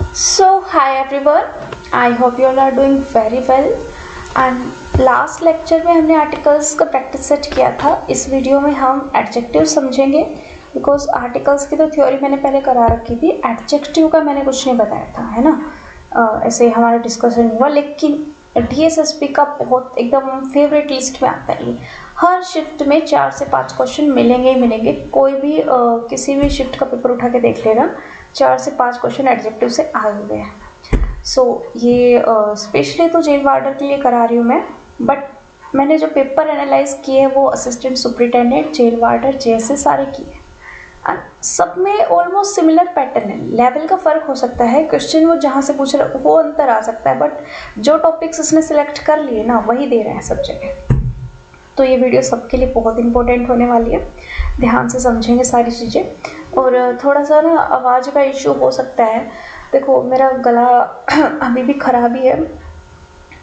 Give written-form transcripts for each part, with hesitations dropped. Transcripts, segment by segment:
Hi everyone, I hope you all are doing very well and last lecture में हमने articles का practice set किया था। इस वीडियो में हम एडजेक्टिव समझेंगे बिकॉज आर्टिकल्स की तो थ्योरी मैंने पहले करा रखी थी, एडजेक्टिव का मैंने कुछ नहीं बताया था, है ना। ऐसे ही हमारा डिस्कशन हुआ, लेकिन DSSP का बहुत एकदम फेवरेट लिस्ट में आता है। हर शिफ्ट में 4 से 5 क्वेश्चन मिलेंगे ही मिलेंगे। कोई भी किसी भी शिफ्ट का पेपर उठा के देख लेना, 4 से 5 क्वेश्चन एडजेक्टिव से आए हुए हैं। ये स्पेशली तो जेल वार्डर के लिए करा रही हूँ मैं, बट मैंने जो पेपर एनालाइज किए हैं वो assistant superintendent, jail warder, JSA सारे किए हैं। सब में ऑलमोस्ट सिमिलर पैटर्न है। लेवल का फ़र्क हो सकता है, क्वेश्चन वो जहाँ से पूछ रहे वो अंतर आ सकता है, बट जो टॉपिक्स उसने सिलेक्ट कर लिए ना वही दे रहे हैं सब जगह। तो ये वीडियो सबके लिए बहुत इंपॉर्टेंट होने वाली है, ध्यान से समझेंगे सारी चीज़ें। और थोड़ा सा ना आवाज़ का इशू हो सकता है। देखो मेरा गला अभी भी ख़राब ही है,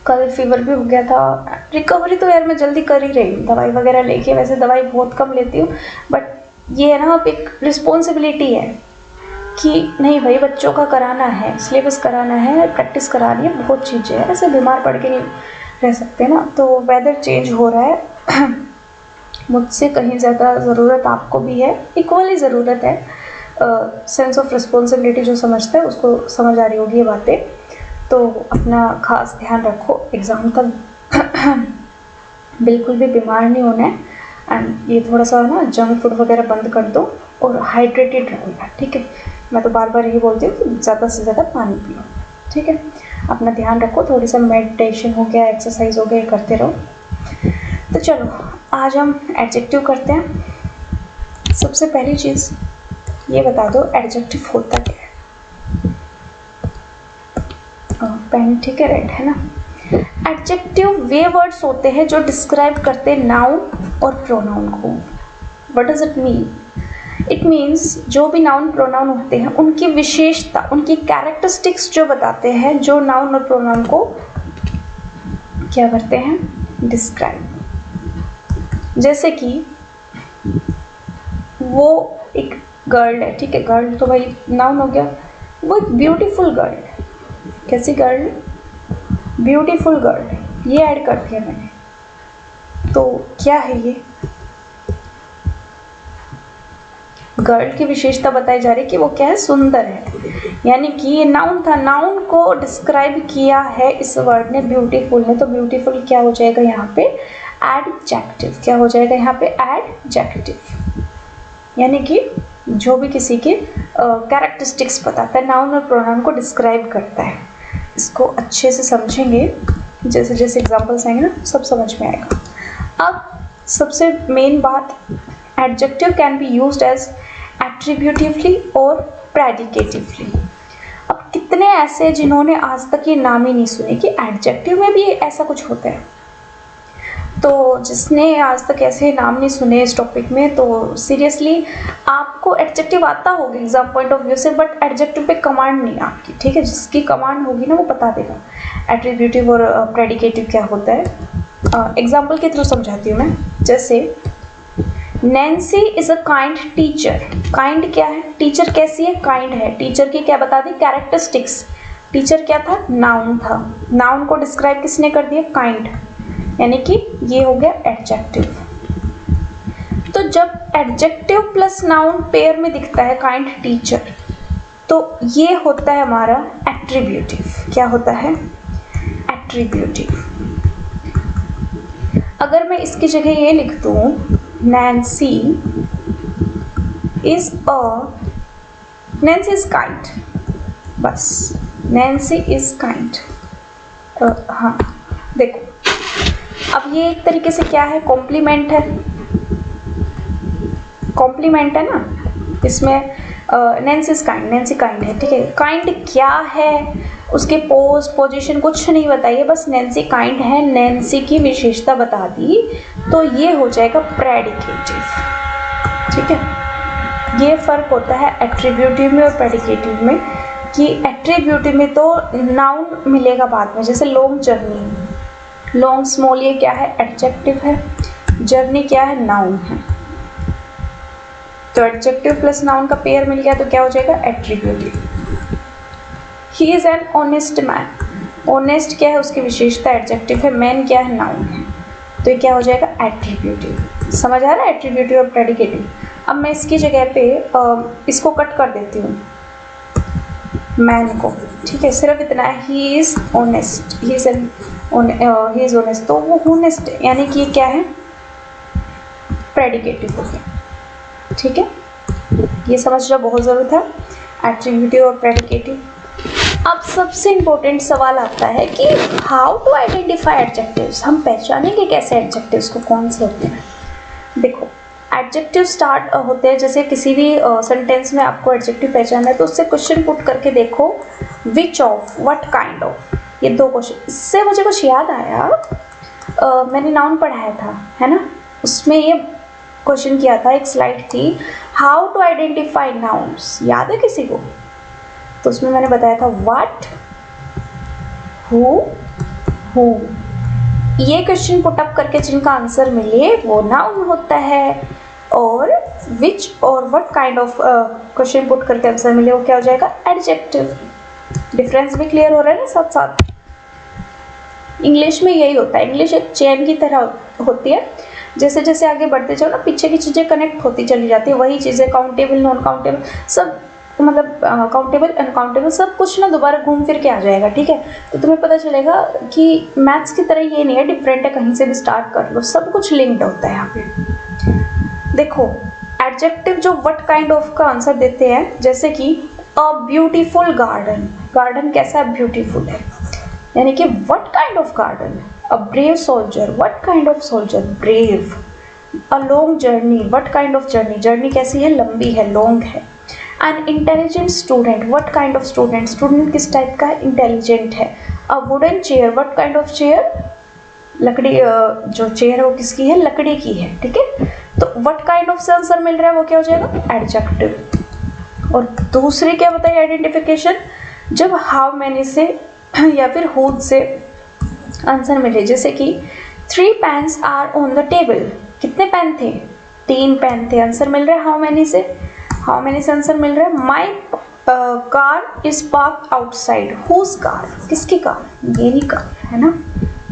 कल फीवर भी हो गया था। रिकवरी तो यार मैं जल्दी कर ही रही हूँ, दवाई वगैरह लेके। वैसे दवाई बहुत कम लेती हूँ, बट ये है ना, अब एक रिस्पॉन्सिबिलिटी है कि नहीं भाई, बच्चों का कराना है, सिलेबस कराना है, प्रैक्टिस करानी है, बहुत चीज़ें हैं। ऐसे बीमार पड़ के नहीं रह सकते ना। तो वेदर चेंज हो रहा है मुझसे कहीं ज़्यादा ज़रूरत आपको भी है, इक्वली ज़रूरत है। सेंस ऑफ रिस्पॉन्सिबिलिटी जो समझता है उसको समझ आ रही होगी ये बातें। तो अपना खास ध्यान रखो, एग्ज़ाम तक बिल्कुल भी बीमार नहीं होना है। एंड ये थोड़ा सा ना जंक फूड वगैरह बंद कर दो और हाइड्रेटेड रहना, ठीक है। मैं तो बार बार यही बोलती हूँ कि ज़्यादा से ज़्यादा पानी पियो, ठीक है। अपना ध्यान रखो, थोड़ी सा मेडिटेशन हो गया, एक्सरसाइज हो गया, करते रहो। तो चलो आज हम एडजेक्टिव करते हैं। सबसे पहली चीज़ ये बता दो, एडजेक्टिव होता क्या है। पेन ठीक है, रेड है ना। एडजेक्टिव वे वर्ड्स होते हैं जो डिस्क्राइब करते हैं नाउन और प्रोनाउन को। What does it mean? It means जो भी नाउन प्रोनाउन होते हैं उनकी विशेषता, उनकी कैरेक्टरिस्टिक्स जो बताते हैं, जो नाउन और प्रोनाउन को क्या करते हैं, डिस्क्राइब। जैसे कि वो एक गर्ल है, ठीक है, गर्ल तो भाई नाउन हो गया। वो एक ब्यूटीफुल गर्ल है। कैसी गर्ल है? ब्यूटीफुल गर्ल है, ये ऐड कर दिया मैंने। तो क्या है ये? गर्ल की विशेषता बताई जा रही है कि वो क्या है, सुंदर है। यानी कि ये नाउन था, नाउन को डिस्क्राइब किया है इस वर्ड ने, ब्यूटीफुल ने। तो ब्यूटीफुल क्या हो जाएगा यहाँ पे, एडजेक्टिव। क्या हो जाएगा यहाँ पे, एडजेक्टिव। यानी कि जो भी किसी के कैरेक्टरिस्टिक्स बताता है, नाउन और प्रोनाउन को डिस्क्राइब करता है। इसको अच्छे से समझेंगे, जैसे जैसे एग्जांपल्स आएंगे ना सब समझ में आएगा। अब सबसे मेन बात, adjective can be used as attributively और प्रेडिकेटिवली। अब कितने ऐसे जिन्होंने आज तक ये नाम ही नहीं सुने कि एडजेक्टिव में भी ऐसा कुछ होता है। तो जिसने आज तक ऐसे नाम नहीं सुने इस टॉपिक में, तो सीरियसली आपको एडजेक्टिव आता होगा एग्जाम पॉइंट ऑफ व्यू से, बट एडजेक्टिव पे कमांड नहीं आपकी, ठीक है। जिसकी कमांड होगी ना वो बता देगा एट्रीब्यूटिव और प्रेडिकेटिव क्या होता है। एग्जाम्पल के थ्रू समझाती हूँ मैं। जैसे Nancy is a kind teacher. Kind क्या है, टीचर कैसी है, काइंड है। टीचर की क्या बता दी, कैरेक्टरिस्टिक्स। टीचर क्या था, नाउन था। नाउन को डिस्क्राइब किसने कर दिया, काइंड। यानी कि ये हो गया एडजेक्टिव। तो जब एडजेक्टिव प्लस नाउन पेयर में दिखता है, काइंड, टीचर, तो ये होता है हमारा एट्रीब्यूटिव। क्या होता है, एट्रीब्यूटिव। अगर मैं इसकी जगह ये लिख दूं, नैन्सी इज काइंड, बस नैन्सी इज काइंड। हाँ देखो, अब ये एक तरीके से क्या है, कॉम्प्लीमेंट है। कॉम्प्लीमेंट है ना इसमें। Nancy is kind, Nancy kind है, ठीक है। काइंड क्या है, उसके पोज पोजीशन कुछ नहीं बताइए, बस नैन्सी काइंड है, नैन्सी की विशेषता बता दी, तो ये हो जाएगा प्रेडिकेटिव, ठीक है। ये फर्क होता है एट्रीब्यूटिव में और प्रेडिकेटिव में, कि एट्रीब्यूटिव में तो नाउन मिलेगा बाद में। जैसे लॉन्ग जर्नी, लॉन्ग स्मॉल, ये क्या है, एडजेक्टिव है। जर्नी क्या है, नाउन है। तो एडजेक्टिव प्लस नाउन का पेयर मिल गया तो क्या हो जाएगा, attributive. He is an honest man. Honest क्या है उसकी विशेषता, एडजेक्टिव है। मैन क्या है, नाउन है। तो ये क्या हो जाएगा, एट्रीब्यूटिव। समझ आ रहा है, एट्रीब्यूटिव और प्रेडिकेटिव। अब मैं इसकी जगह पे इसको कट कर देती हूँ, मैन को, ठीक है, सिर्फ इतना है, he is honest, he is honest. तो वो ऑनेस्ट यानी कि ये क्या है, प्रेडिकेटिव हो गया, ठीक है। ये समझना बहुत ज़रूरत है, एट्रीब्यूटिव और प्रेडिकेटिव। अब सबसे इम्पोर्टेंट सवाल आता है कि हाउ टू आइडेंटिफाई एडजेक्टिव्स। हम पहचानेंगे कैसे एडजेक्टिव्स को, कौन से होते हैं। देखो, एडजेक्टिव स्टार्ट होते हैं, जैसे किसी भी सेंटेंस में आपको एडजेक्टिव पहचानना है तो उससे क्वेश्चन पुट करके देखो, which of, what kind of, ये दो क्वेश्चन। इससे मुझे कुछ याद आया, मैंने नाउन पढ़ाया था, है ना, उसमें ये क्वेश्चन किया था, एक स्लाइड थी, हाउ टू आइडेंटिफाई नाउन्स, याद है किसी को? तो उसमें मैंने बताया था व्हाट, हु, ये क्वेश्चन पुटअप करके जिनका आंसर मिले वो नाउन होता है, और विच और what kind of question put करके आंसर मिले वो क्या हो जाएगा, एडजेक्टिव। डिफरेंस भी क्लियर हो रहा है ना साथ साथ। इंग्लिश में यही होता है, इंग्लिश एक चेन की तरह होती है, जैसे जैसे आगे बढ़ते जाओ ना पीछे की चीज़ें कनेक्ट होती चली जाती है, वही चीज़ें काउंटेबल, नॉन काउंटेबल, सब मतलब काउंटेबल, अनकाउंटेबल, सब कुछ ना दोबारा घूम फिर के आ जाएगा, ठीक है। तो तुम्हें पता चलेगा कि मैथ्स की तरह ये नहीं है डिफरेंट है, कहीं से भी स्टार्ट कर लो, सब कुछ लिंक्ड होता है यहाँ पे। देखो, एडजेक्टिव जो व्हाट काइंड ऑफ का आंसर देते हैं, जैसे कि अ ब्यूटीफुल गार्डन, गार्डन कैसा है, ब्यूटीफुल है, यानी कि what kind of garden. A brave soldier, what kind of soldier, brave. A long journey, what kind of journey, journey कैसी है, लंबी है, लॉन्ग है। An intelligent student, what kind of student, student किस टाइप का है, इंटेलिजेंट है। A wooden chair, what kind of chair, लकड़ी, जो चेयर है वो किसकी है, लकड़ी की है, ठीक है। तो व्हाट काइंड ऑफ से आंसर मिल रहा है वो क्या हो जाएगा, एडजेक्टिव। और दूसरी क्या बताइए आइडेंटिफिकेशन, जब हाउ मैनी से या फिर हुड से आंसर मिले, जैसे कि 3 pens are on the table, कितने पेन थे, 3 पेन थे, आंसर मिल रहा है हाउ मैनी से, हाउ मैनी से आंसर मिल रहा है, my car is park outside, whose car, किसकी कार, मेरी कार, है ना।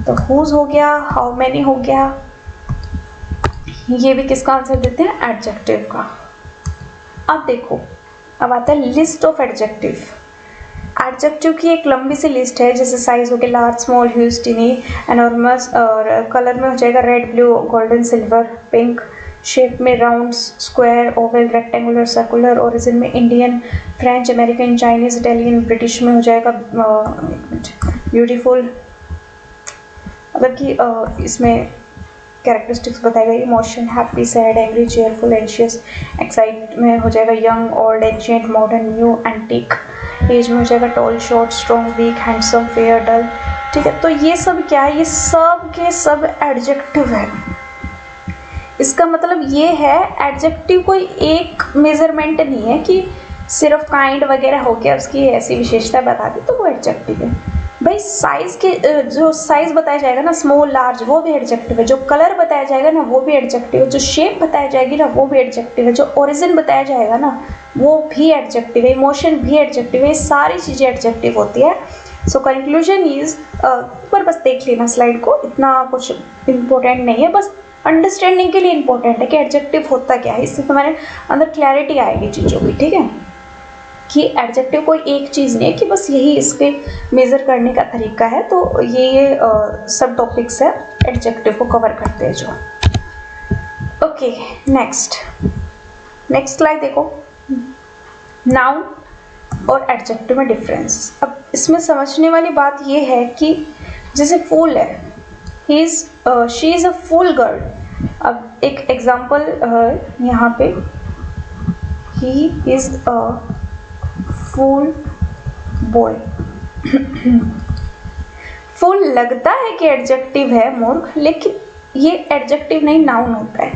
तो हुज हो गया, हाउ मैनी हो गया, ये भी किसका आंसर देते हैं, एडजेक्टिव का। अब देखो, अब आता है लिस्ट ऑफ एडजेक्टिव। एडजेक्टिव की एक लंबी सी लिस्ट है, जैसे साइज हो गया large, small, huge, tiny, enormous, और कलर में हो जाएगा red, blue, golden, silver, pink, shape में round, square, oval, rectangular, circular, origin में Indian, French, American, Chinese, Italian, British में हो जाएगा ब्यूटीफुल, मतलब कि इसमें कैरेक्टरिस्टिक्स बताई गई, emotion, happy, sad, angry, cheerful, anxious, excite में हो जाएगा young, old, ancient, modern, new, antique, age में हो जाएगा tall, short, strong, weak, handsome, fair, dull, ठीक है। तो ये सब क्या है, ये सब के सब एडजेक्टिव है। इसका मतलब ये है एडजेक्टिव कोई एक मेजरमेंट नहीं है कि सिर्फ काइंड वगैरह हो गया उसकी ऐसी विशेषता बता दी तो वो एडजेक्टिव है। भाई साइज के जो साइज बताया जाएगा ना, स्मॉल, लार्ज, वो भी एडजेक्टिव है। जो कलर बताया जाएगा ना वो भी एडजेक्टिव है। जो शेप बताया जाएगी ना वो भी एडजेक्टिव है। जो ओरिजिन बताया जाएगा ना वो भी एडजेक्टिव है। इमोशन भी एडजेक्टिव है। सारी चीज़ें एडजेक्टिव होती है। सो कंक्लूजन इज, पर बस देख लेना स्लाइड को, इतना कुछ इम्पोर्टेंट नहीं है, बस अंडरस्टैंडिंग के लिए इम्पोर्टेंट है कि एडजेक्टिव होता क्या है। इससे तुम्हारे अंदर क्लैरिटी आएगी चीज़ों की, ठीक है, कि एडजेक्टिव कोई एक चीज़ नहीं है कि बस यही इसके मेज़र करने का तरीका है। तो ये सब टॉपिक्स है एडजेक्टिव को कवर करते हैं जो। ओके, नेक्स्ट स्लाइड देखो, नाउन और एडजेक्टिव में डिफरेंस। अब इसमें समझने वाली बात ये है कि जैसे फूल है, she is a fool girl. अब एक एग्जाम्पल यहाँ पे, ही इज़ अ फूल बॉय। फूल लगता है कि एडजेक्टिव है मूर्ख, लेकिन ये एडजेक्टिव नहीं, नाउन होता है।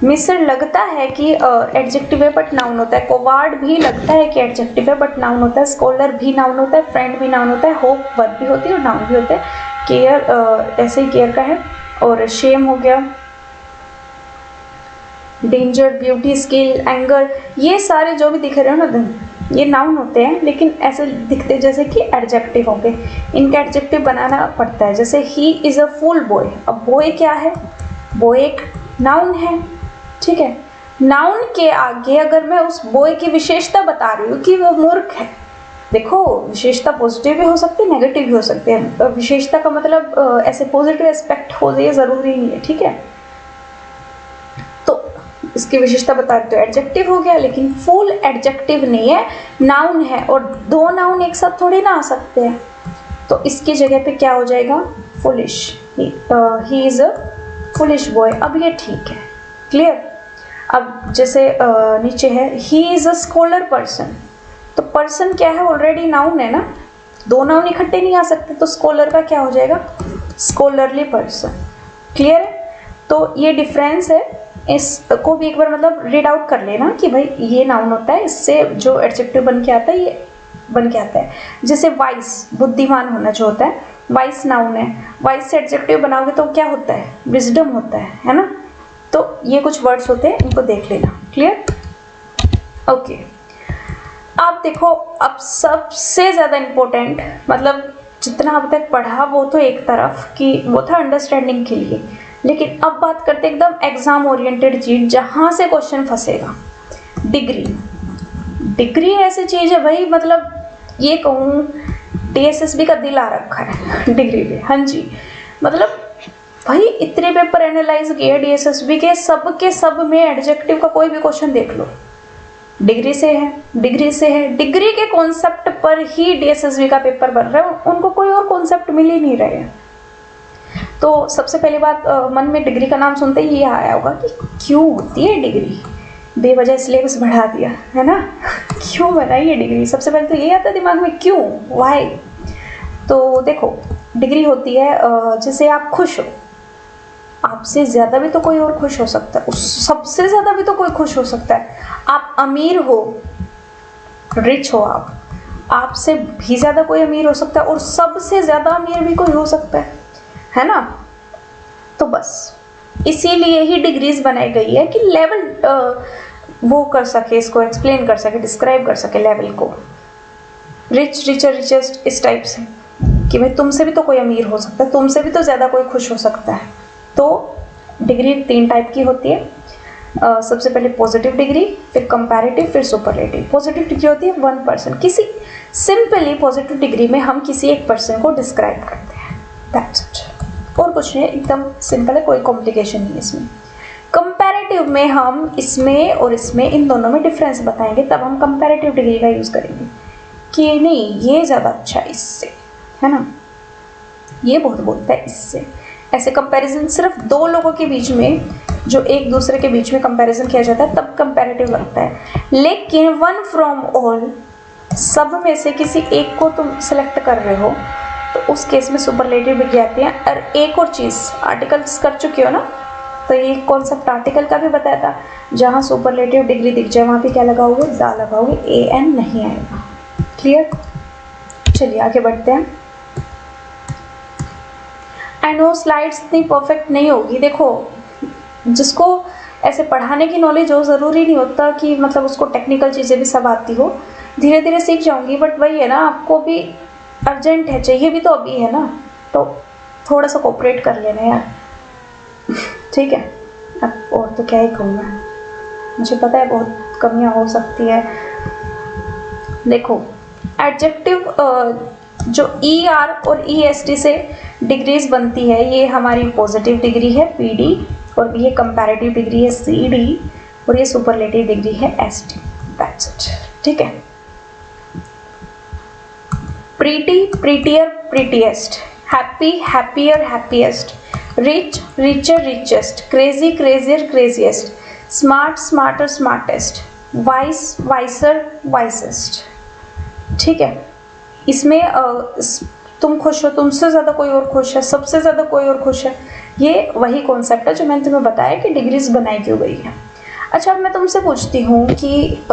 मिस्र लगता है कि एडजेक्टिव है बट नाउन होता है। कोवार्ड भी लगता है कि एडजेक्टिव है बट नाउन होता है। स्कॉलर भी नाउन होता है। फ्रेंड भी नाउन होता है। होप वर्ब भी होती है और नाउन भी होता है। केयर ऐसे ही केयर का है। और शेम हो गया, डेंजर, ब्यूटी, स्किल, एंगर, ये सारे जो भी दिख रहे हो ना ये नाउन होते हैं लेकिन ऐसे दिखते जैसे कि एडजेक्टिव होंगे, इनका एडजेक्टिव बनाना पड़ता है। जैसे he is a fool boy, अब बॉय क्या है, बॉय एक नाउन है, ठीक है। नाउन के आगे अगर मैं उस बॉय की विशेषता बता रही हूँ कि वो मूर्ख है, देखो विशेषता पॉजिटिव भी हो सकती है, नेगेटिव भी हो सकती है। विशेषता का मतलब ऐसे पॉजिटिव एस्पेक्ट हो जाए ज़रूरी नहीं है, ठीक है। तो इसकी विशेषता बता रहे तो एडजेक्टिव हो गया, लेकिन फुल एडजेक्टिव नहीं है, नाउन है, और दो नाउन एक साथ थोड़ी ना आ सकते हैं। तो इसकी जगह पे क्या हो जाएगा, foolish. He is a foolish boy. अब ये ठीक है, क्लियर। अब जैसे नीचे है ही इज़ अ स्कॉलर पर्सन, तो पर्सन क्या है, ऑलरेडी नाउन है ना, दो नाउन इकट्ठे नहीं आ सकते, तो स्कॉलर का क्या हो जाएगा, स्कॉलरली पर्सन, क्लियर है। तो ये डिफरेंस है, इसको भी एक बार मतलब रीड आउट कर लेना कि भाई ये नाउन होता है, इससे जो एडजेक्टिव बन के आता है ये बन के आता है। जैसे वाइस, बुद्धिमान होना जो होता है, वाइस नाउन है, वाइस से एडजेक्टिव बनाओगे तो क्या होता है, विजडम होता है ना। तो ये कुछ वर्ड्स होते हैं, इनको देख लेना, क्लियर, ओके। आप देखो, अब सबसे ज़्यादा इम्पोर्टेंट, मतलब जितना अब तक पढ़ा वो तो एक तरफ कि वो था अंडरस्टैंडिंग के लिए, लेकिन अब बात करते एकदम एग्जाम ओरिएंटेड चीज, जहाँ से क्वेश्चन फंसेगा, डिग्री। डिग्री ऐसी चीज़ है भाई, मतलब ये कहूँ DSSB का दिल आ रखा है डिग्री पे, हाँ जी। मतलब भाई इतने पेपर एनालाइज किए DSSB के सब में एडजेक्टिव का कोई भी क्वेश्चन देख लो, डिग्री से है, डिग्री से है, डिग्री के कॉन्सेप्ट पर ही DSSB का पेपर बन रहा है, उनको कोई और कॉन्सेप्ट मिल ही नहीं रहे हैं। तो सबसे पहली बात मन में डिग्री का नाम सुनते ही ये आया होगा कि क्यों होती है डिग्री, बेवजह सिलेबस बढ़ा दिया है ना क्यों बनाई है डिग्री, सबसे पहले तो ये आता है दिमाग में, क्यों, वाई। तो देखो डिग्री होती है जैसे आप खुश हो, आपसे ज़्यादा भी तो कोई और खुश हो सकता है, उस सबसे ज़्यादा भी तो कोई खुश हो सकता है। आप अमीर हो, रिच हो, आपसे भी ज़्यादा कोई अमीर हो सकता है, और सबसे ज़्यादा अमीर भी कोई हो सकता है ना। तो बस इसीलिए ही डिग्रीज बनाई गई है कि लेवल वो कर सके, इसको एक्सप्लेन कर सके, डिस्क्राइब कर सके लेवल को, रिच, रिचर, रिचेस्ट, इस टाइप से, कि भाई तुमसे भी तो कोई अमीर हो सकता है, तुमसे भी तो ज़्यादा कोई खुश हो सकता है। तो डिग्री 3 टाइप की होती है। सबसे पहले पॉजिटिव डिग्री, फिर कंपैरेटिव, फिर सुपरलेटिव। पॉजिटिव डिग्री होती है 1 पर्सन, किसी सिंपली पॉजिटिव डिग्री में हम किसी एक पर्सन को डिस्क्राइब करते हैं, दैट्स इट, और कुछ नहीं, एकदम सिंपल है, कोई कॉम्प्लिकेशन नहीं है इसमें। कंपैरेटिव में हम इसमें और इसमें, इन दोनों में डिफरेंस बताएंगे, तब हम कंपैरेटिव डिग्री का यूज़ करेंगे कि नहीं ये ज़्यादा अच्छा है इससे, है ना, ये बहुत बोलता है इससे। ऐसे कंपैरिजन सिर्फ 2 लोगों के बीच में, जो एक दूसरे के बीच में कंपैरिजन किया जाता है, तब कंपैरेटिव लगता है। लेकिन वन फ्रॉम ऑल, सब में से किसी एक को तुम सेलेक्ट कर रहे हो, तो उस केस में सुपरलेटिव डिग्री आती है। और एक और चीज़, आर्टिकल्स कर चुके हो ना, तो ये कॉन्सेप्ट आर्टिकल का भी बताया था, जहाँ सुपरलेटिव डिग्री दिख जाए वहाँ पे क्या लगाओगे, दा लगाओगे, AN नहीं आएगा, क्लियर। चलिए आगे बढ़ते हैं। आई नो स्लाइड्स इतनी परफेक्ट नहीं होगी, देखो जिसको ऐसे पढ़ाने की नॉलेज हो, ज़रूरी नहीं होता कि मतलब उसको टेक्निकल चीज़ें भी सब आती हो, धीरे धीरे सीख जाऊंगी, बट वही है ना, आपको भी अर्जेंट है, चाहिए भी तो अभी है ना, तो थोड़ा सा कोऑपरेट कर लेना यार, ठीक है। अब और तो क्या ही कहूँ मैं, मुझे पता है बहुत कमियाँ हो सकती है। देखो एडजेक्टिव जो ER और EST से डिग्रीज बनती है, ये हमारी पॉजिटिव डिग्री है PD, और ये कंपैरेटिव डिग्री है CD, और ये सुपरलेटिव डिग्री है ST, दैट्स इट, ठीक है। Pretty, prettier, prettiest, happy, happier, happiest, rich, richer, richest, crazy, crazier, craziest, smart, smarter, smartest, wise, wiser, wisest, ठीक है। इसमें तुम खुश हो, तुमसे ज़्यादा कोई और खुश है, सबसे ज़्यादा कोई और खुश है, ये वही कॉन्सेप्ट है जो मैंने तुम्हें बताया कि डिग्रीज बनाई क्यों गई है। अच्छा अब मैं तुमसे पूछती हूँ कि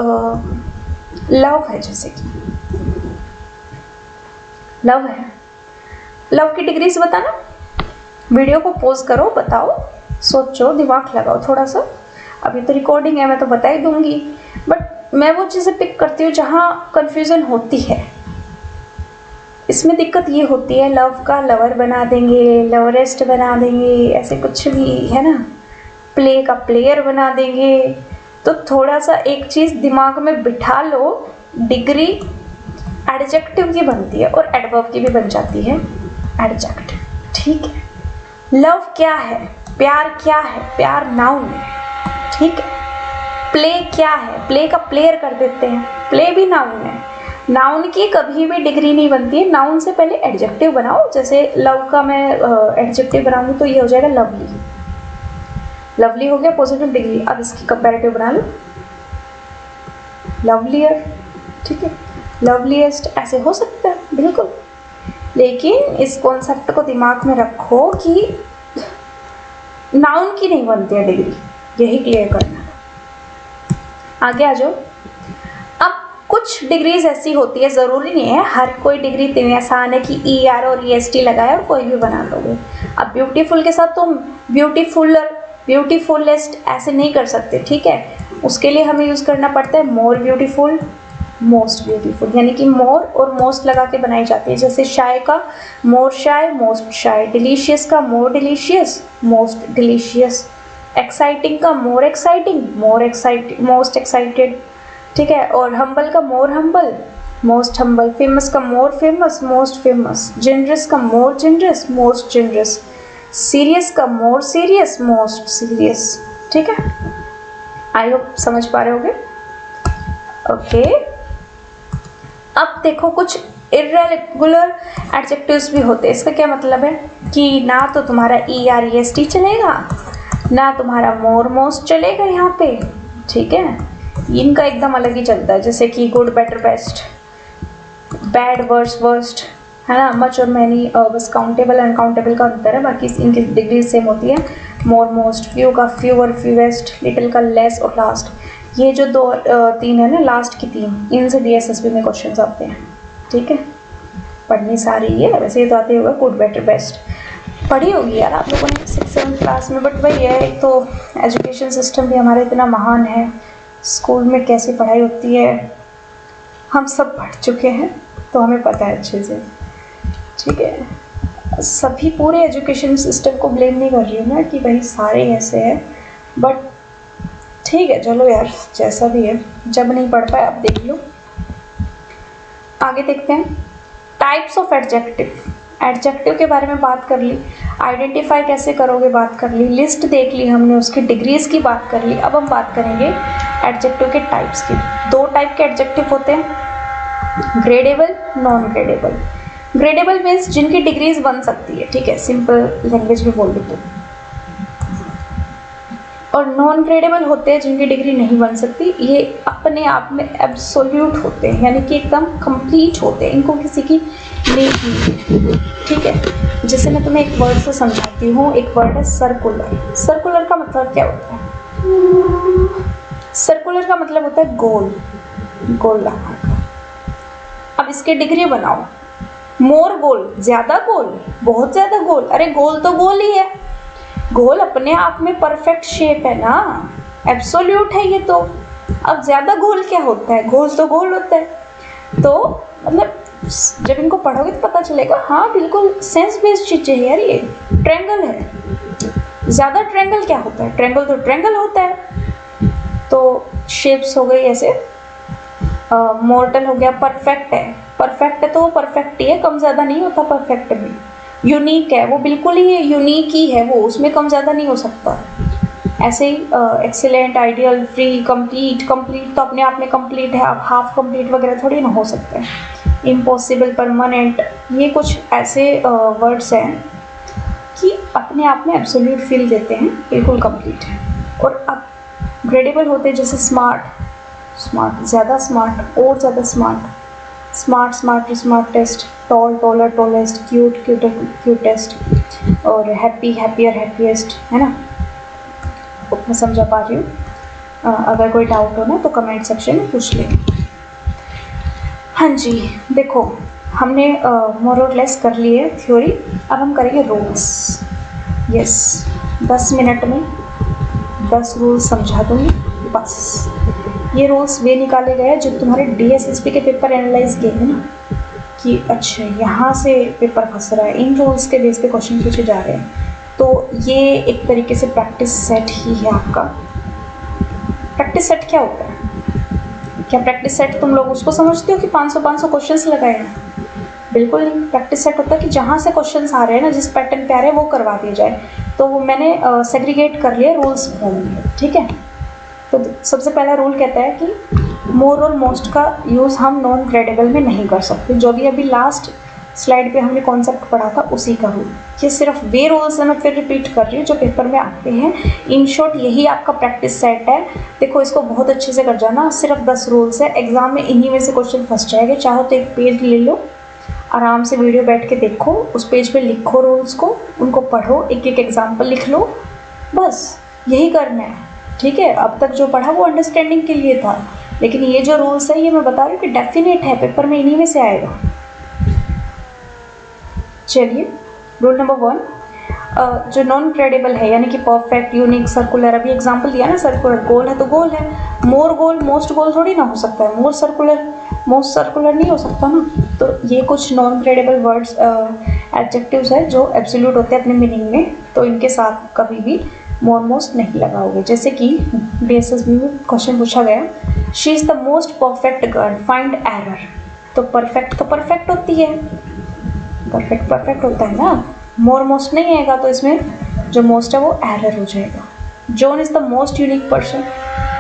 लव है, जैसे कि लव है, लव की डिग्रीज बताना, वीडियो को पॉज करो, बताओ, सोचो, दिमाग लगाओ थोड़ा सा, अभी तो रिकॉर्डिंग है, मैं तो बता ही दूंगी, बट मैं वो चीज़ें पिक करती हूँ जहाँ कन्फ्यूज़न होती है। इसमें दिक्कत ये होती है, लव का लवर बना देंगे, लवरेस्ट बना देंगे, ऐसे कुछ भी है ना, प्ले का प्लेयर बना देंगे। तो थोड़ा सा एक चीज़ दिमाग में बिठा लो, डिग्री एडजेक्टिव की बनती है और एडवर्ब की भी बन जाती है एडजेक्टिव, ठीक है। लव क्या है, प्यार क्या है, प्यार नाउन है, ठीक है। प्ले क्या है, प्ले का प्लेयर कर देते हैं, प्ले भी नाउन है। नाउन की कभी भी डिग्री नहीं बनती है, नाउन से पहले एडजेक्टिव बनाओ। जैसे लव का मैं एडजेक्टिव बनाऊंगी तो ये हो जाएगा लवली, लवली हो गया पॉजिटिव डिग्री। अब इसकी कंपैरेटिव बना लो, लवलियर, ठीक है, लवलीएस्ट, ऐसे हो सकता है बिल्कुल। लेकिन इस कॉन्सेप्ट को दिमाग में रखो कि नाउन की नहीं बनती है डिग्री, यही क्लियर करना। आगे आ जाओ। अब कुछ डिग्रीज ऐसी होती है, ज़रूरी नहीं है हर कोई डिग्री इतनी आसान है कि ER और EST लगाए और कोई भी बना लोगे। अब ब्यूटीफुल के साथ तुम ब्यूटीफुलर, ब्यूटीफुलेस्ट ऐसे नहीं कर सकते, ठीक है। उसके लिए हमें यूज़ करना पड़ता है मोर ब्यूटीफुल, मोस्ट ब्यूटीफुल, यानी कि मोर और मोस्ट लगा के बनाई जाती है। जैसे शाय का मोर शाय, मोस्ट शाय, डिलीशियस का more delicious, most delicious, exciting का more exciting, more exciting, most excited, ठीक है। और हम्बल का more humble, most humble, famous का more famous, most famous, generous का more generous, most generous, serious का मोर सीरियस, मोस्ट सीरियस, ठीक है। आई होप समझ पा रहे होगे, ओके। अब देखो कुछ इर्रेगुलर एडजेक्टिव्स भी होते हैं। इसका क्या मतलब है कि ना तो तुम्हारा ER EST चलेगा, ना तुम्हारा मोर मोस्ट चलेगा यहाँ पे, ठीक है। इनका एकदम अलग ही चलता है, जैसे कि good better best, bad worse worst, है ना। मच और मैनी बस काउंटेबल अनकाउंटेबल का अंतर है, बाकी इनकी डिग्री सेम होती है। मोर मोस्ट, फ्यू का फ्यूअर फ्यूएस्ट, लिटिल का लेस और लास्ट। ये जो दो तीन है ना, लास्ट की तीन, इनसे DSSB में क्वेश्चंस आते हैं, ठीक है। पढ़नी सारी है, वैसे ये तो आते हुए गुड बेटर बेस्ट पढ़ी होगी यार आप लोगों ने 6th-7th क्लास में। बट भाई है, एक तो एजुकेशन सिस्टम भी हमारा इतना महान है, स्कूल में कैसी पढ़ाई होती है हम सब पढ़ चुके हैं, तो हमें पता है अच्छे से, ठीक है। सभी पूरे एजुकेशन सिस्टम को ब्लेम नहीं कर रही हूँ मैं कि भाई सारे ऐसे हैं, बट ठीक है चलो यार, जैसा भी है, जब नहीं पढ़ पाए अब देख लो। आगे देखते हैं टाइप्स ऑफ एडजेक्टिव। एडजेक्टिव के बारे में बात कर ली, आइडेंटिफाई कैसे करोगे बात कर ली, लिस्ट देख ली हमने, उसकी डिग्रीज की बात कर ली। अब हम बात करेंगे एडजेक्टिव के टाइप्स की। दो टाइप के एडजेक्टिव होते हैं, gradable, non gradable. Gradable means जिनकी डिग्रीज बन सकती है, ठीक है, सिंपल लैंग्वेज में बोल तो। और नॉन ग्रेडेबल होते हैं जिनकी डिग्री नहीं बन सकती। ये अपने आप में एब्सोल्यूट होते हैं, यानी कि एकदम कंप्लीट होते हैं, इनको किसी की नहीं, ठीक है। जैसे मैं तुम्हें एक वर्ड से समझाती हूँ, एक वर्ड है सर्कुलर। सर्कुलर का मतलब क्या होता है? सर्कुलर का मतलब होता है गोल, गोलाकार का। अब इसके डिग्री बनाओ, मोर गोल, ज्यादा गोल, बहुत ज्यादा गोल। अरे गोल तो गोल ही है, गोल अपने आप में परफेक्ट शेप है ना, एब्सोल्यूट है ये तो। अब ज्यादा गोल क्या होता है? गोल तो गोल होता है। तो मतलब जब इनको पढ़ोगे तो पता चलेगा, हाँ बिल्कुल सेंस बेस्ड चीजें है यार। ये ट्रायंगल है, ज्यादा ट्रायंगल क्या होता है? ट्रायंगल तो ट्रायंगल होता है। तो शेप्स हो गई ऐसे, मॉर्टल हो गया, परफेक्ट है। परफेक्ट है तो वो परफेक्ट ही है, कम ज़्यादा नहीं होता परफेक्ट में। यूनिक है, वो बिल्कुल ही यूनिक ही है, वो उसमें कम ज़्यादा नहीं हो सकता। ऐसे ही excellent, ideal, free, complete. Complete तो अपने आप में कंप्लीट है, अब हाफ कंप्लीट वगैरह थोड़ी ना हो सकता है। इम्पॉसिबल, परमानेंट, ये कुछ ऐसे वर्ड्स हैं कि अपने आप में एब्सोल्यूट फील देते हैं, बिल्कुल कंप्लीट है। और अब ग्रेडेबल होते हैं, जैसे स्मार्ट, स्मार्ट, ज़्यादा स्मार्ट, और ज़्यादा smart, smart, smart, smartest, tall, taller, tallest, cute, cuter, cutest, और हैप्पी, हैप्पियर, हैप्पीएस्ट, है ना। मैं समझा पा रही हूँ? अगर कोई डाउट हो ना तो कमेंट सेक्शन में पूछ लें। हाँ जी, देखो हमने मोर और लेस कर ली है थ्योरी, अब हम करेंगे रूल्स। यस, 10 मिनट में 10 रूल्स समझा दूँगी बस। ये रूल्स वे निकाले गए जो तुम्हारे DSSP के पेपर एनालाइज किए थे ना, कि अच्छा यहाँ से पेपर फंस रहा है, इन रूल्स के बेस पे क्वेश्चन पूछे जा रहे हैं। तो ये एक तरीके से प्रैक्टिस सेट ही है आपका। प्रैक्टिस सेट क्या होता है? क्या प्रैक्टिस सेट तुम लोग उसको समझते हो कि 500 क्वेश्चंस लगाए हैं? बिल्कुल नहीं। प्रैक्टिस सेट होता है कि जहाँ से क्वेश्चंस आ रहे हैं ना, जिस पैटर्न पे आ रहे हैं वो करवा दिया जाए। तो वो मैंने सेग्रीगेट कर लिया रूल्स फॉर्म में, ठीक है। तो सबसे पहला रूल कहता है कि मोर और मोस्ट का यूज़ हम नॉन क्रेडिबल में नहीं कर सकते। जो भी अभी लास्ट स्लाइड पे हमने कॉन्सेप्ट पढ़ा था उसी का रूल। ये सिर्फ वे रूल्स है, मैं फिर रिपीट कर रही हूँ, जो पेपर में आते हैं। इन शॉर्ट यही आपका प्रैक्टिस सेट है। देखो इसको बहुत अच्छे से कर जाना। सिर्फ 10 रूल्स है, एग्जाम में इन्हीं में से क्वेश्चन फंस जाएंगे। चाहो तो एक पेज ले लो, आराम से वीडियो बैठ के देखो, उस पेज पे लिखो रूल्स को, उनको पढ़ो, एक एक एग्जाम्पल लिख लो, बस यही करना है, ठीक है। अब तक जो पढ़ा वो अंडरस्टैंडिंग के लिए था, लेकिन ये जो रूल्स है ये मैं बता रही हूँ कि डेफिनेट है, पेपर में इन्हीं में से आएगा। चलिए, रूल नंबर 1, जो नॉन क्रेडिबल है यानी कि परफेक्ट, यूनिक, सर्कुलर। अभी एग्जांपल दिया ना, सर्कुलर गोल है तो गोल है, मोर गोल मोस्ट गोल थोड़ी ना हो सकता है, मोर सर्कुलर मोस्ट सर्कुलर नहीं हो सकता ना। तो ये कुछ नॉन क्रेडिबल वर्ड्स एडजेक्टिव्स है जो एब्सोल्यूट होते हैं अपने मीनिंग में, तो इनके साथ कभी भी मोर मोस्ट नहीं लगाओगे। जैसे कि DSSB में क्वेश्चन पूछा गया, she is the most perfect girl, find error. तो परफेक्ट होती है, परफेक्ट होता है ना, मोर मोस्ट नहीं आएगा, तो इसमें जो मोस्ट है वो एरर हो जाएगा। John is the most unique person,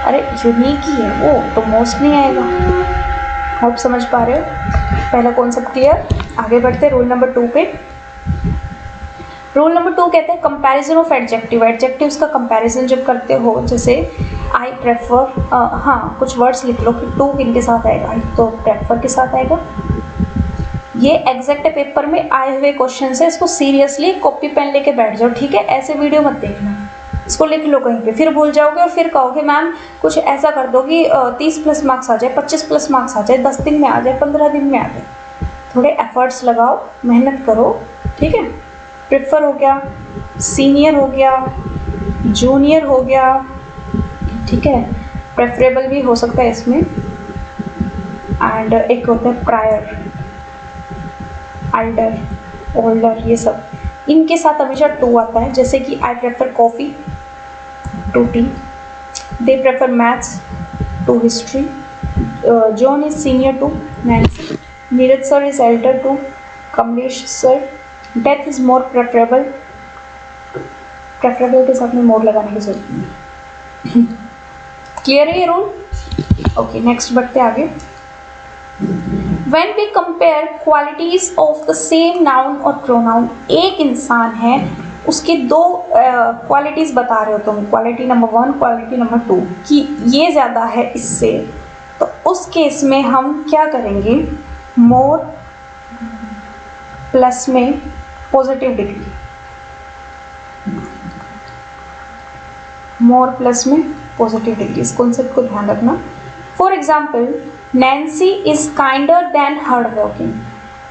अरे यूनिक ही है वो, तो मोस्ट नहीं आएगा। होप समझ पा रहे हो, पहला कॉन्सेप्ट क्लियर। आगे बढ़ते रूल नंबर 2 पे। रूल नंबर 2 कहते हैं कंपैरिजन ऑफ एडजेक्टिव। एडजेक्टिव्स का कंपैरिजन जब करते हो, जैसे आई प्रेफर, हाँ कुछ वर्ड्स लिख लो कि टू किनके साथ आएगा, तो प्रेफर के साथ आएगा। ये एग्जैक्ट पेपर में आए हुए क्वेश्चन है, इसको सीरियसली कॉपी पेन लेके बैठ जाओ, ठीक है। ऐसे वीडियो मत देखना, इसको लिख लो कहीं पे, फिर भूल जाओगे और फिर कहोगे मैम कुछ ऐसा कर दो कि 30+ मार्क्स आ जाए, 25+ मार्क्स आ जाए, 10 दिन में आ जाए, 15 दिन में आ जाए। थोड़े एफर्ट्स लगाओ, मेहनत करो, ठीक है। प्रेफर हो गया, सीनियर हो गया, जूनियर हो गया, ठीक है। प्रेफरेबल भी हो सकता है इसमें, एंड एक होता है प्रायर, एल्डर, ओल्डर, ये सब इनके साथ हमेशा टू आता है। जैसे कि I prefer coffee to tea, they prefer maths to history, John is senior to Nancy, Neeraj sir is elder to Kamlesh sir, death is more preferable. Preferable के साथ में मोर लगाने की जरूरत नहीं। क्लियर है ये रूल? ओके, नेक्स्ट बढ़ते आगे। When we compare qualities of the same noun और pronoun, एक इंसान है, उसकी दो क्वालिटीज़ बता रहे हो तुम, क्वालिटी नंबर 1, क्वालिटी नंबर 2, कि ये ज़्यादा है इससे, तो उस केस में हम क्या करेंगे, मोर प्लस में पॉजिटिव डिग्री, मोर प्लस में पॉजिटिव डिग्री, इस कॉन्सेप्ट को ध्यान रखना। For example, Nancy is kinder than hardworking.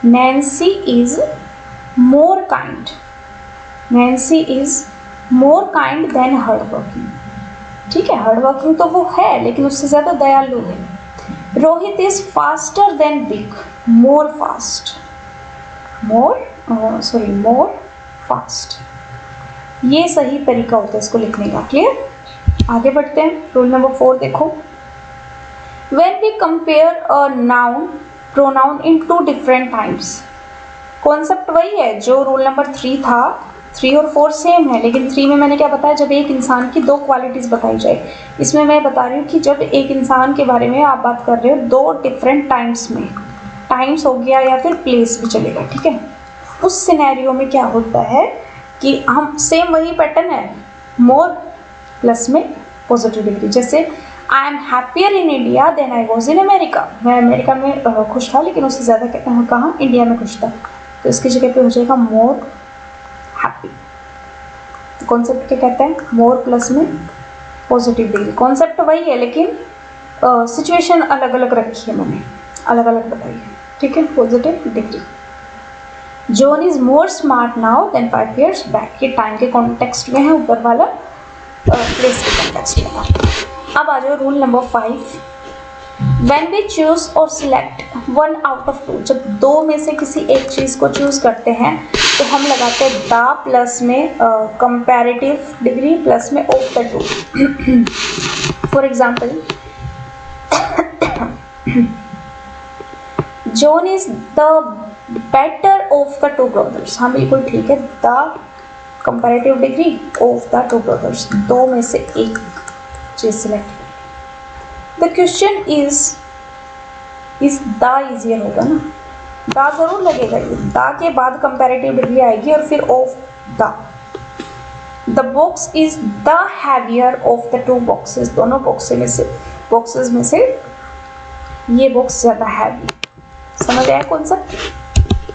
Nancy is more kind. Nancy is more kind than hardworking. ठीक है, हार्डवर्किंग तो वो है लेकिन उससे ज़्यादा दयालु है। Rohit is faster than big, more fast, more fast. ये सही तरीका होता है इसको लिखने का। क्लियर? आगे बढ़ते हैं। रूल नंबर 4 देखो। When we compare a noun pronoun in 2 different times, concept वही है जो रूल नंबर 3 था। 3 और 4 सेम है, लेकिन 3 में मैंने क्या बताया, जब एक इंसान की 2 क्वालिटीज़ बताई जाए। इसमें मैं बता रही हूँ कि जब एक इंसान के बारे में आप बात कर रहे हो 2 डिफरेंट टाइम्स में, टाइम्स हो गया या फिर प्लेस भी चलेगा, ठीक है। उस सिनेरियो में क्या होता है कि हम सेम वही पैटर्न है, मोर प्लस में पॉजिटिव डिग्री। जैसे I am happier in India than I was in America, मैं अमेरिका में खुश था लेकिन उससे ज़्यादा कहाँ, इंडिया में खुश था, तो इसकी जगह पे हो जाएगा मोर हैप्पी। कॉन्सेप्ट क्या कहते हैं, मोर प्लस में पॉजिटिव डिग्री। कॉन्सेप्ट वही है लेकिन सिचुएशन अलग अलग रखी है, मैंने अलग अलग बताई है, ठीक है। Positive degree. John is more smart now than 5 years back, ये टाइम के कॉन्टेक्स्ट में है, ऊपर वाला प्लेस के कॉन्टेक्स्ट में था। अब आ जाओ rule number 5। When we choose or select one out of two, जब दो में से किसी एक चीज़ को चूज करते हैं तो हम लगाते हैं द प्लस में कंपैरेटिव डिग्री प्लस में of the two. For example, John is the better of the two brothers. हाँ बिल्कुल ठीक है, the comparative degree of the two brothers, दो में से एक चीज select. The question is the easier होगा ना, द जरूर लगेगा. ये द के बाद कंपैरेटिव डिग्री आएगी और फिर of the. The box is the heavier of the two boxes. दोनों बॉक्सेस में से ये बॉक्स ज्यादा हैवी. समझ आया कौन सा?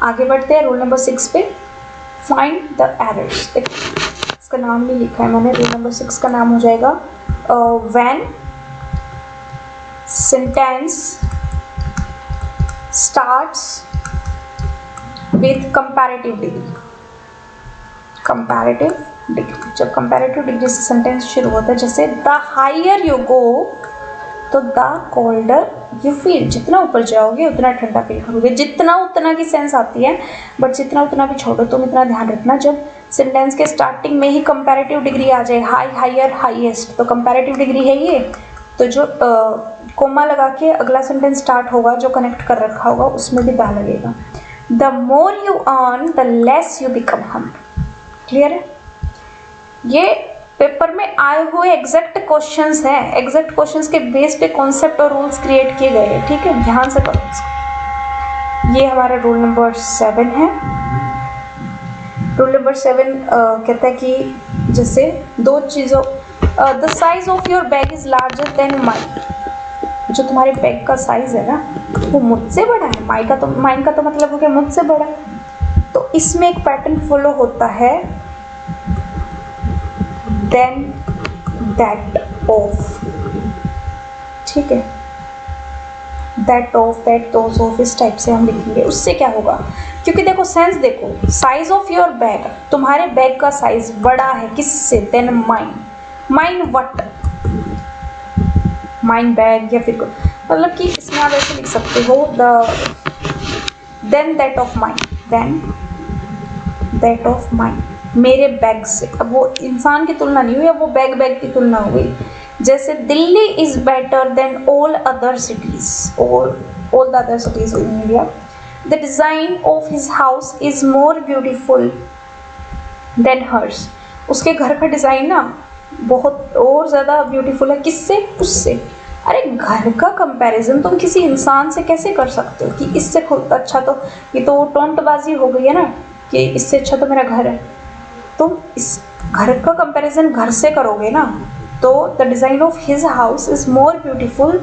आगे बढ़ते हैं रूल नंबर 6 पे. Find the errors. इसका नाम नहीं लिखा है मैंने. रूल नंबर 6 का नाम हो जाएगा when sentence starts with comparative degree. comparative degree, जब comparative degree से sentence शुरू होता है, जैसे the higher you go तो the colder you feel. जितना ऊपर जाओगे उतना ठंडा फील करोगे. जितना उतना की सेंस आती है, बट जितना उतना भी छोड़ो. तुम इतना ध्यान रखना, जब सेंटेंस के स्टार्टिंग में ही कंपैरेटिव डिग्री आ जाए, हाई, हायर, हाईएस्ट, तो कंपैरेटिव डिग्री है ये. तो जो कोमा लगा के अगला सेंटेंस स्टार्ट होगा, जो कनेक्ट कर रखा होगा, उसमें भी दा लगेगा. The more you earn the less you become humble. Clear है? ये पेपर में आए हुए एग्जैक्ट क्वेश्चंस हैं. एग्जैक्ट क्वेश्चंस के बेस पे कॉन्सेप्ट और रूल्स क्रिएट किए गए हैं. ठीक है, ध्यान से पढ़ो इसको. ये हमारा रूल नंबर 7 है. रूल नंबर 7 कहता है कि जैसे दो चीज़ों, the size of your bag is larger than mine. जो तुम्हारे बैग का साइज है ना, वो मुझसे बड़ा है. माइन का तो मतलब हो गया मुझसे बड़ा. तो इसमें एक पैटर्न फॉलो होता है, देन दैट ऑफ. ठीक है, that of, that, those of, इस टाइप से हम लिखेंगे. उससे क्या होगा, क्योंकि देखो सेंस देखो, साइज ऑफ योर बैग, तुम्हारे बैग का साइज बड़ा है किससे, then mine. Mine what, mine bag, या फिर मतलब कि इसमें आप ऐसे लिख सकते हो the than that of mine, than that of mine, मेरे बैग से. अब वो इंसान की तुलना नहीं हुई, अब वो बैग की तुलना हो गई. जैसे Delhi is better than all other cities, all the other cities in India. The design of his house is more beautiful than hers. उसके घर का डिज़ाइन ना बहुत और ज़्यादा ब्यूटीफुल है, किससे, उससे. अरे घर का कंपैरिजन तुम किसी इंसान से कैसे कर सकते हो कि इससे खुद अच्छा, तो ये तो टोंटबाजी हो गई है ना, कि इससे अच्छा तो मेरा घर है. तुम इस घर का कंपैरिजन घर से करोगे ना, तो the design of his house is more beautiful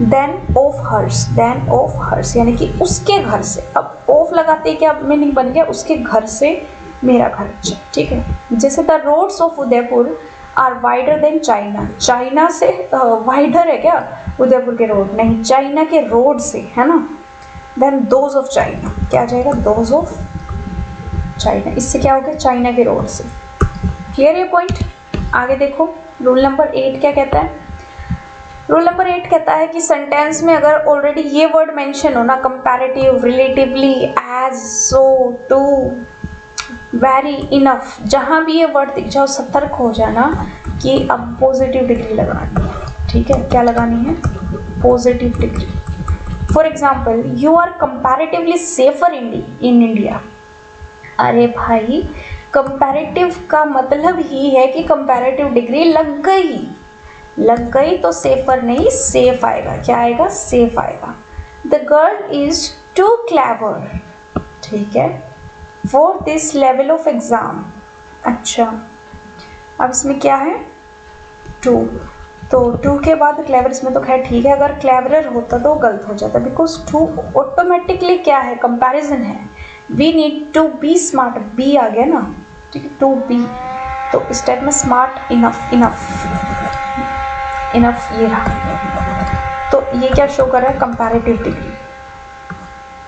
than of hers, यानी कि उसके घर से. अब ऑफ लगाते क्या मीनिंग बन गया, उसके घर से मेरा घर अच्छा. ठीक है, जैसे the roads of Udaipur are wider than China. China से वाइडर है क्या उदयपुर के रोड? नहीं, चाइना के रोड से, है ना. देन दोज ऑफ चाइना, क्या आ जाएगा, दोज ऑफ चाइना. इससे क्या हो गया, चाइना के रोड से. क्लियर है पॉइंट? आगे देखो रूल नंबर 8 क्या कहता है. रूल नंबर 8 कहता है कि सेंटेंस में अगर ऑलरेडी ये वर्ड मेंशन हो ना, comparative, relatively, as, so, too, very, enough, जहाँ भी ये वर्ड दिख जाओ सतर्क हो जाना कि अब पॉजिटिव डिग्री लगानी है. ठीक है, क्या लगानी है, positive degree. For example, you are comparatively safer in India. अरे भाई, कंपैरेटिव का मतलब ही है कि कंपैरेटिव डिग्री लग गई तो सेफर नहीं, सेफ आएगा. क्या आएगा, सेफ आएगा. The girl is too clever. ठीक है, for this level of exam. अच्छा, अब इसमें क्या है, टू. तो टू के बाद क्लेवर, इसमें तो खैर ठीक है. अगर क्लेवरर होता तो गलत हो जाता, बिकॉज टू ऑटोमेटिकली क्या है, कंपैरिजन है. We need to be smart, be आ गया ना. ठीक है, टू बी, तो इस टाइप में स्मार्ट, इनफ ये रहा. तो ये क्या शो कर रहा है, कंपैरेटिव डिग्री.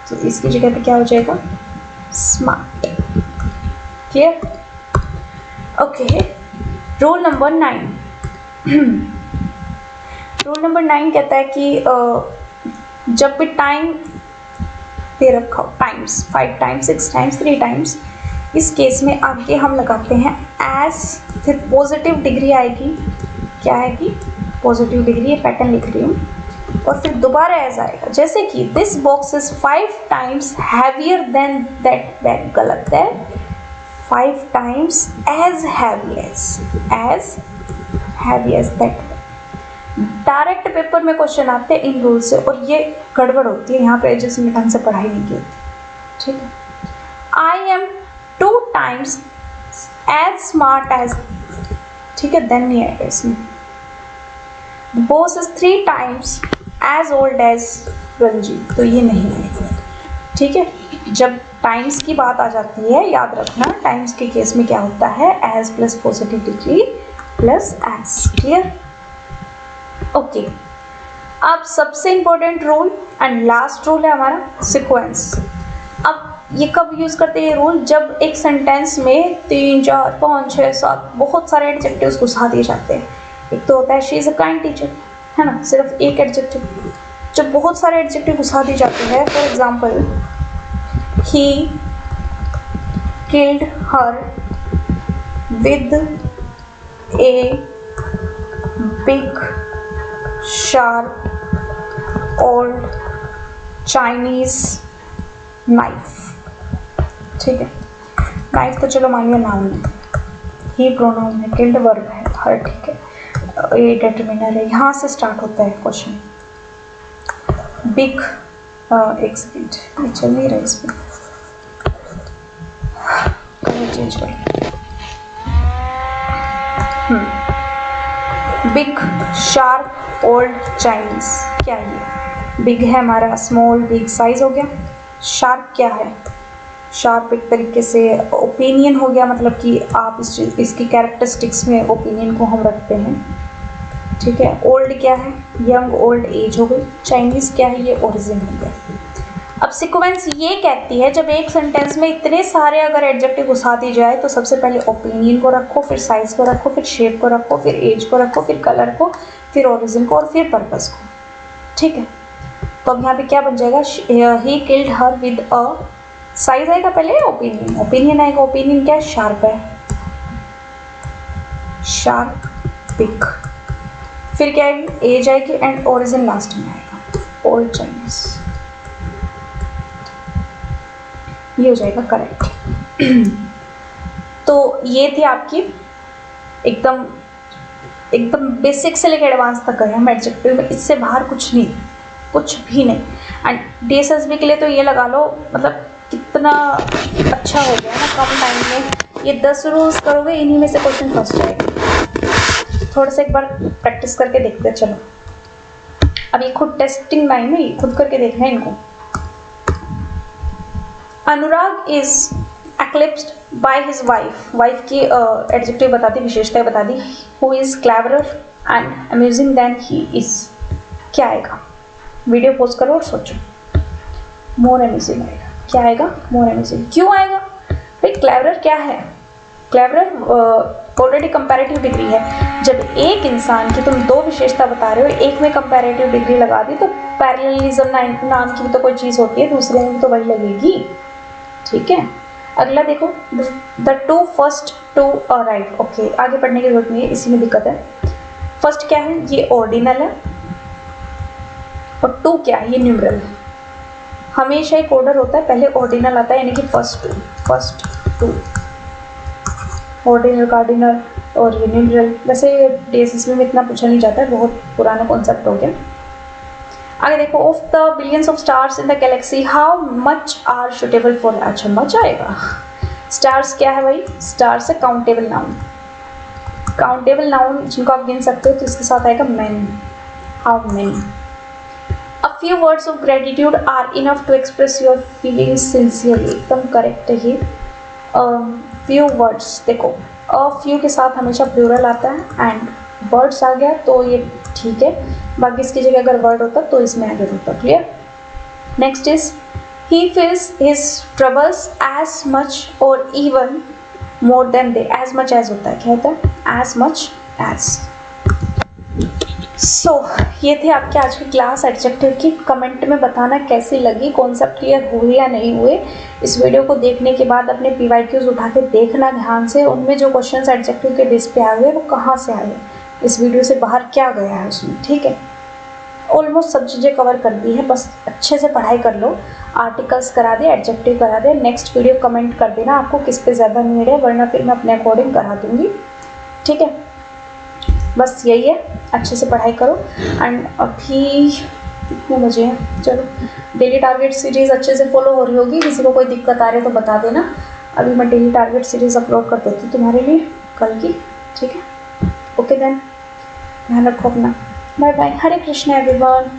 तो इसकी जगह पे क्या हो जाएगा, smart. Clear? Okay, rule number 9. Rule number 9 कहता है कि जब भी टाइम दे रखा हो, टाइम्स 5 टाइम्स 6 टाइम्स 3 टाइम्स, इस केस में आगे हम लगाते हैं एज, फिर पॉजिटिव डिग्री आएगी, क्या आएगी, पॉजिटिव डिग्री, ये पैटर्न लिख रही हूँ, और फिर दोबारा एज आएगा। जैसे कि this box is 5 times heavier than that bag, गलत है, 5 times as heavy as that. Direct paper में क्वेश्चन आते हैं इन रूल से, और ये गड़बड़ होती है यहाँ पे जिसने ढंग से पढ़ाई नहीं की होती, ठीक है। I am 2 times as smart as, ठीक है, देन नहीं आएगा इसमें। Boss is 3 times as old as Ranjit, तो ये नहीं आएगा, ठीक है। जब टाइम्स की बात आ जाती है, याद रखना टाइम्स के केस में क्या होता है, as plus positive degree plus as, clear, okay. अब सबसे important rule and last rule है हमारा सीक्वेंस। अब ये कब यूज करते हैं ये रूल, जब एक सेंटेंस में 3 4 5 6 7 बहुत सारे एडजेक्टिव्स घुसा दिए जाते हैं। एक तो होता है she is a kind teacher, है ना, सिर्फ एक एडजेक्टिव। जब बहुत सारे एडजेक्टिव घुसा दिए जाते हैं, for example he killed her with a big sharp old Chinese knife, ठीक है। नाइफ तो चलो मान लिया नाउन है, ही प्रोनाउन है, किल्ड वर्ब है, हर, ठीक है, ये डिटरमिनर है, यहाँ से स्टार्ट होता है क्वेश्चन। बिग, एक सेकेंड, चल नहीं रहा इसमें, कलर चेंज कर, बिग शार्प ओल्ड चाइनीज, क्या ये बिग है हमारा, स्मॉल बिग साइज हो गया। शार्प क्या है, शार्प एक तरीके से ओपिनियन हो गया, मतलब कि आप इसकी कैरेक्टरिस्टिक्स में ओपिनियन को हम रखते हैं, ठीक है। ओल्ड क्या है, यंग ओल्ड एज हो गई। चाइनीज क्या है, ये ओरिजिन हो गया। अब सीक्वेंस ये कहती है जब एक सेंटेंस में इतने सारे अगर एडजेक्टिव घुसा दी जाए तो सबसे पहले ओपिनियन को रखो, फिर साइज को रखो, फिर शेप को रखो, फिर एज को रखो, फिर कलर को, फिर ओरिजिन को, और फिर पर्पस को, ठीक है। तो अब यहाँ पे क्या बन जाएगा, he killed her with a, size आएगा पहले, ओपिनियन, ओपिनियन आएगा, ओपिनियन क्या है, शार्प है, शार्प बिग, फिर क्या आएगी, एज आएगी, एंड ओरिजिन लास्ट में आएगा, ओल्ड चाइनीज, ये हो जाएगा करेक्ट। तो ये थी आपकी एकदम बेसिक से लेकर एडवांस तक गए हम एडजेक्टिव में, इससे बाहर कुछ नहीं, कुछ भी नहीं। एंड DSSB के लिए तो ये लगा लो, मतलब कितना अच्छा हो गया ना, कम टाइम में ये 10 रूल्स करोगे, इन्हीं में से क्वेश्चन फंस जाएगा। थोड़ा सा एक बार प्रैक्टिस करके देखते हैं, चलो। अब ये खुद टेस्टिंग टाइम है, ये खुद करके देखना है इनको। Anurag is eclipsed by his wife की एडजेक्टिव बता दी, विशेषताएं बता दी। Who is cleverer and amusing than he is, क्या आएगा, वीडियो पोस्ट करो और सोचो। मोर अम्यूजिंग आएगा, क्या आएगा, मोर अम्यूजिंग। क्यों आएगा भाई, क्लेवरर क्या है, क्लेवरर ऑलरेडी कंपैरेटिव डिग्री है। जब एक इंसान की तुम 2 विशेषता बता रहे हो, एक में कंपैरेटिव डिग्री लगा दी, तो पैरेललिज्म नाम की भी तो कोई चीज़ होती है, दूसरे में भी तो वही लगेगी, ठीक है। अगला देखो, the 2 first two right, okay, आगे पढ़ने की जरूरत नहीं है, इसी में दिक्कत है। फर्स्ट क्या है, ये ऑर्डिनल है, और 2 क्या है, ये न्यूमरल है। हमेशा एक ऑर्डर होता है, पहले ऑर्डिनल आता है, यानी कि फर्स्ट टू, ऑर्डिनल, कार्डिनल और ये न्यूमरल। वैसे DSSB में इतना पूछा नहीं जाता है, बहुत पुराना कॉन्सेप्ट हो गया। आगे देखो, of the billions of stars in the galaxy how much are suitable for, अच्छा मच आएगा। स्टार्स क्या है भाई, स्टार्स है काउंटेबल नाउन, काउंटेबल नाउन जिनको आप गिन सकते हो, तो इसके साथ आएगा many, how many. A few words of gratitude are enough to express your feelings sincerely, एकदम करेक्ट है ये। few words, देखो a few के साथ हमेशा प्लूरल आता है, एंड वर्ड्स आ गया तो ये ठीक है, बाकी इसकी जगह अगर वर्ड होता तो इसमें आगे होता, clear. Next is he feels his troubles as much or even more than they, as much as होता है, क्या होता है, as much as। सो ये थे आपके आज की क्लास एडजेक्टिव की। कमेंट में बताना कैसी लगी, कॉन्सेप्ट क्लियर हुए या नहीं हुए। इस वीडियो को देखने के बाद अपने PYQs उठा के देखना ध्यान से, उनमें जो क्वेश्चंस एडजेक्टिव के बेस पे आए हुए वो कहाँ से आए, इस वीडियो से बाहर क्या गया है उसमें, ठीक है। ऑलमोस्ट सब चीज़ें कवर कर दी है, बस अच्छे से पढ़ाई कर लो। आर्टिकल्स करा दे, एडजेक्टिव करा दे। नेक्स्ट वीडियो कमेंट कर देना आपको किस पे ज़्यादा नीड है, वरना फिर मैं अपने अकॉर्डिंग करा दूँगी, ठीक है। बस यही है, अच्छे से पढ़ाई करो। एंड अभी कितने बजे हैं, चलो डेली टारगेट सीरीज़ अच्छे से फॉलो हो रही होगी। किसी को कोई दिक्कत आ रही है तो बता देना। अभी मैं डेली टारगेट सीरीज़ अपलोड कर देती हूँ तुम्हारे लिए कल की, ठीक है। ओके देन, ध्यान रखो अपना। Bye bye. Hare Krishna everyone.